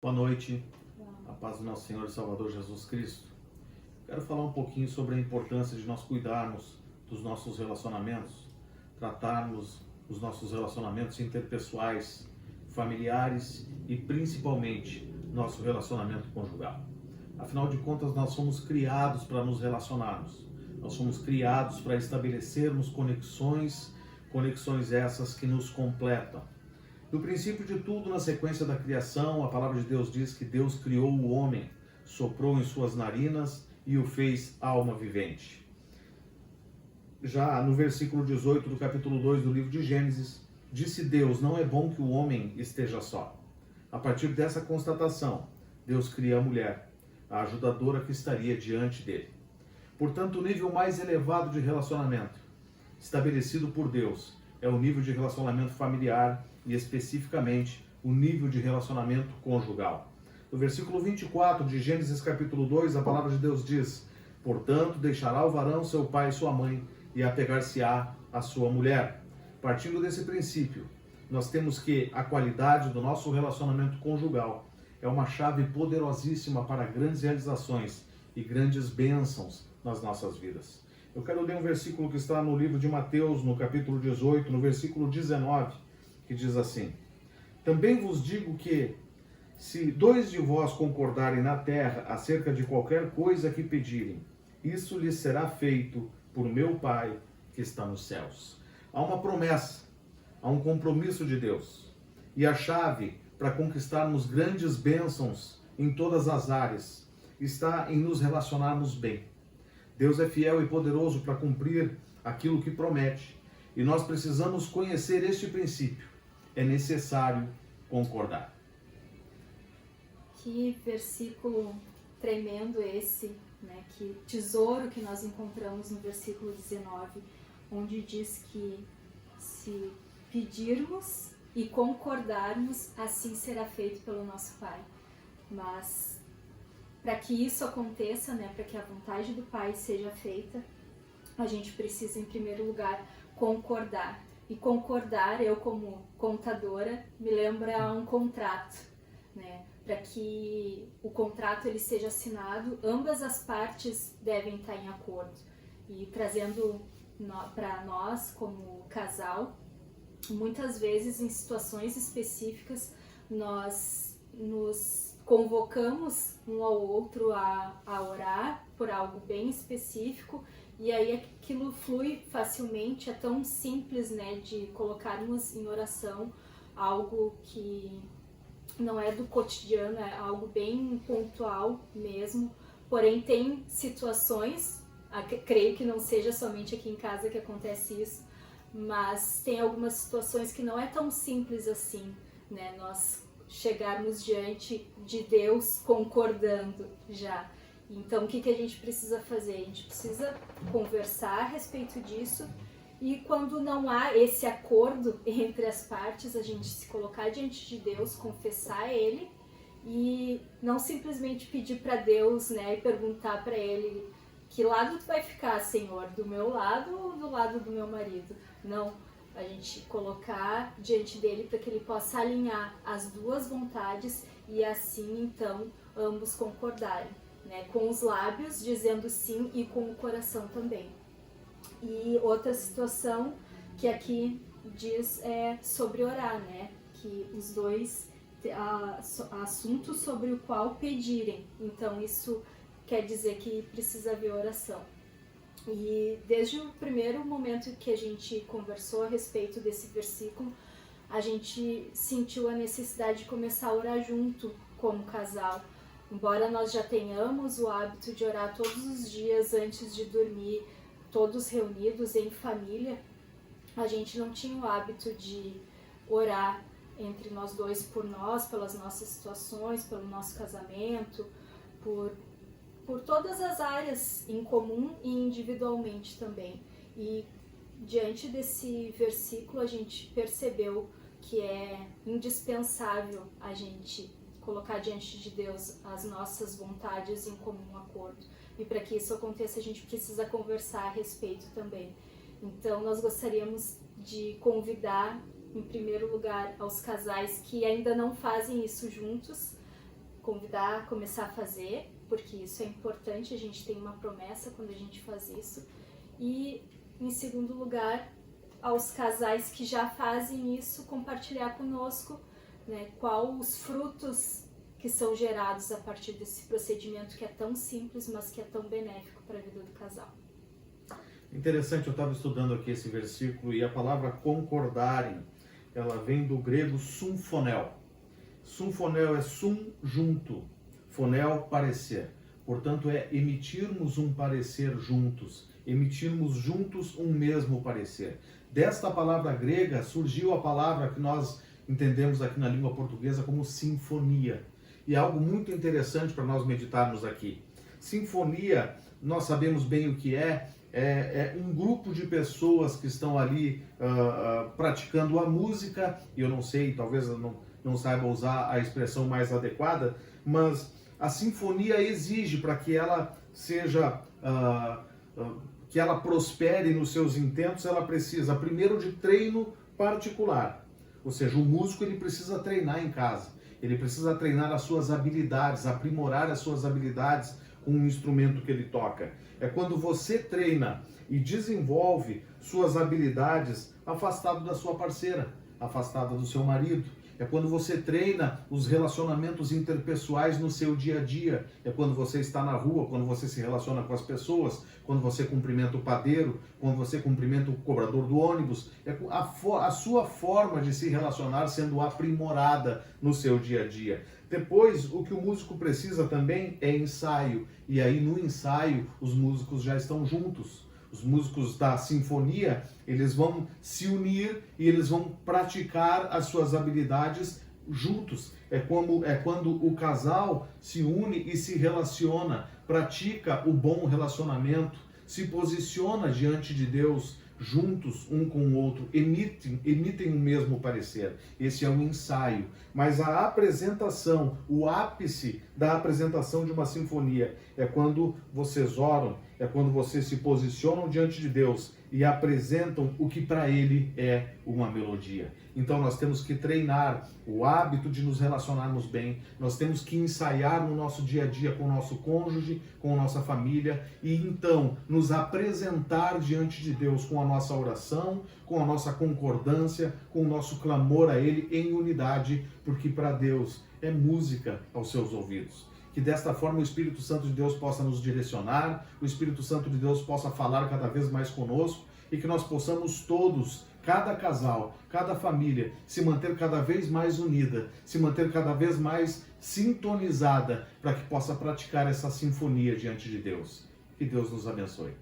Boa noite, a paz do nosso Senhor e Salvador Jesus Cristo. Quero falar um pouquinho sobre a importância de nós cuidarmos dos nossos relacionamentos, tratarmos os nossos relacionamentos interpessoais, familiares e principalmente nosso relacionamento conjugal. Afinal de contas, nós fomos criados para nos relacionarmos. Nós fomos criados para estabelecermos conexões essas que nos completam. No princípio de tudo, na sequência da criação, a palavra de Deus diz que Deus criou o homem, soprou em suas narinas e o fez alma vivente. Já no versículo 18 do capítulo 2 do livro de Gênesis, disse Deus: não é bom que o homem esteja só. A partir dessa constatação, Deus cria a mulher, a ajudadora que estaria diante dele. Portanto, o nível mais elevado de relacionamento estabelecido por Deus é o nível de relacionamento familiar e especificamente o nível de relacionamento conjugal. No versículo 24 de Gênesis capítulo 2, a palavra de Deus diz: portanto, deixará o varão seu pai e sua mãe e apegar-se-á à sua mulher. Partindo desse princípio, nós temos que a qualidade do nosso relacionamento conjugal é uma chave poderosíssima para grandes realizações e grandes bênçãos nas nossas vidas. Eu quero ler um versículo que está no livro de Mateus, no capítulo 18, no versículo 19, que diz assim: também vos digo que, se dois de vós concordarem na terra acerca de qualquer coisa que pedirem, isso lhes será feito por meu Pai que está nos céus. Há uma promessa, há um compromisso de Deus. E a chave para conquistarmos grandes bênçãos em todas as áreas está em nos relacionarmos bem. Deus é fiel e poderoso para cumprir aquilo que promete. E nós precisamos conhecer este princípio. É necessário concordar. Que versículo tremendo esse, né? Que tesouro que nós encontramos no versículo 19, onde diz que se pedirmos e concordarmos, assim será feito pelo nosso Pai. Mas para que isso aconteça, né, para que a vontade do Pai seja feita, a gente precisa, em primeiro lugar, concordar. E concordar, eu como contadora, me lembra um contrato, né? Para que o contrato ele seja assinado, ambas as partes devem estar em acordo. E trazendo para nós, como casal, muitas vezes em situações específicas, nós nos convocamos um ao outro a orar por algo bem específico, e aí aquilo flui facilmente. É tão simples, né, de colocarmos em oração algo que não é do cotidiano, é algo bem pontual mesmo. Porém, tem situações, creio que não seja somente aqui em casa que acontece isso, mas tem algumas situações que não é tão simples assim, né, nós chegarmos diante de Deus concordando já. Então, o que a gente precisa fazer? A gente precisa conversar a respeito disso, e quando não há esse acordo entre as partes, a gente se colocar diante de Deus, confessar a Ele, e não simplesmente pedir para Deus, né, e perguntar para Ele: que lado tu vai ficar, Senhor? Do meu lado ou do lado do meu marido? Não. A gente colocar diante dele para que ele possa alinhar as duas vontades e assim então ambos concordarem, né? Com os lábios dizendo sim e com o coração também. E outra situação que aqui diz é sobre orar, né? Que os dois assuntos sobre o qual pedirem. Então isso quer dizer que precisa haver oração. E desde o primeiro momento que a gente conversou a respeito desse versículo, a gente sentiu a necessidade de começar a orar junto como casal. Embora nós já tenhamos o hábito de orar todos os dias antes de dormir, todos reunidos em família, a gente não tinha o hábito de orar entre nós dois por nós, pelas nossas situações, pelo nosso casamento, por todas as áreas em comum e individualmente também. E diante desse versículo a gente percebeu que é indispensável a gente colocar diante de Deus as nossas vontades em comum acordo. E para que isso aconteça a gente precisa conversar a respeito também. Então nós gostaríamos de convidar, em primeiro lugar, aos casais que ainda não fazem isso juntos, convidar a começar a fazer, porque isso é importante, a gente tem uma promessa quando a gente faz isso. E, em segundo lugar, aos casais que já fazem isso, compartilhar conosco, né, qual os frutos que são gerados a partir desse procedimento que é tão simples, mas que é tão benéfico para a vida do casal. Interessante, eu estava estudando aqui esse versículo e a palavra concordarem, ela vem do grego sumfonel. Sumfonel é sum, junto, fonel, parecer. Portanto, é emitirmos um parecer juntos, emitirmos juntos um mesmo parecer. Desta palavra grega surgiu a palavra que nós entendemos aqui na língua portuguesa como sinfonia. E é algo muito interessante para nós meditarmos aqui. Sinfonia, nós sabemos bem o que é um grupo de pessoas que estão ali praticando a música, e eu não sei, talvez eu não saiba usar a expressão mais adequada, mas a sinfonia exige para que ela seja, que ela prospere nos seus intentos, ela precisa primeiro de treino particular. Ou seja, o músico ele precisa treinar em casa, ele precisa treinar as suas habilidades, aprimorar as suas habilidades com o instrumento que ele toca. É quando você treina e desenvolve suas habilidades afastado da sua parceira, afastado do seu marido. É quando você treina os relacionamentos interpessoais no seu dia a dia. É quando você está na rua, quando você se relaciona com as pessoas, quando você cumprimenta o padeiro, quando você cumprimenta o cobrador do ônibus. É a sua forma de se relacionar sendo aprimorada no seu dia a dia. Depois, o que o músico precisa também é ensaio. E aí, no ensaio, os músicos já estão juntos. Os músicos da sinfonia, eles vão se unir e eles vão praticar as suas habilidades juntos. É quando o casal se une e se relaciona, pratica o bom relacionamento, se posiciona diante de Deus juntos, um com o outro, emitem o mesmo parecer. Esse é o ensaio. Mas a apresentação, o ápice da apresentação de uma sinfonia é quando vocês oram, é quando vocês se posicionam diante de Deus e apresentam o que para Ele é uma melodia. Então nós temos que treinar o hábito de nos relacionarmos bem, nós temos que ensaiar no nosso dia a dia com o nosso cônjuge, com a nossa família, e então nos apresentar diante de Deus com a nossa oração, com a nossa concordância, com o nosso clamor a Ele em unidade, porque para Deus é música aos seus ouvidos. Que desta forma o Espírito Santo de Deus possa nos direcionar, o Espírito Santo de Deus possa falar cada vez mais conosco e que nós possamos todos, cada casal, cada família, se manter cada vez mais unida, se manter cada vez mais sintonizada para que possa praticar essa sinfonia diante de Deus. Que Deus nos abençoe.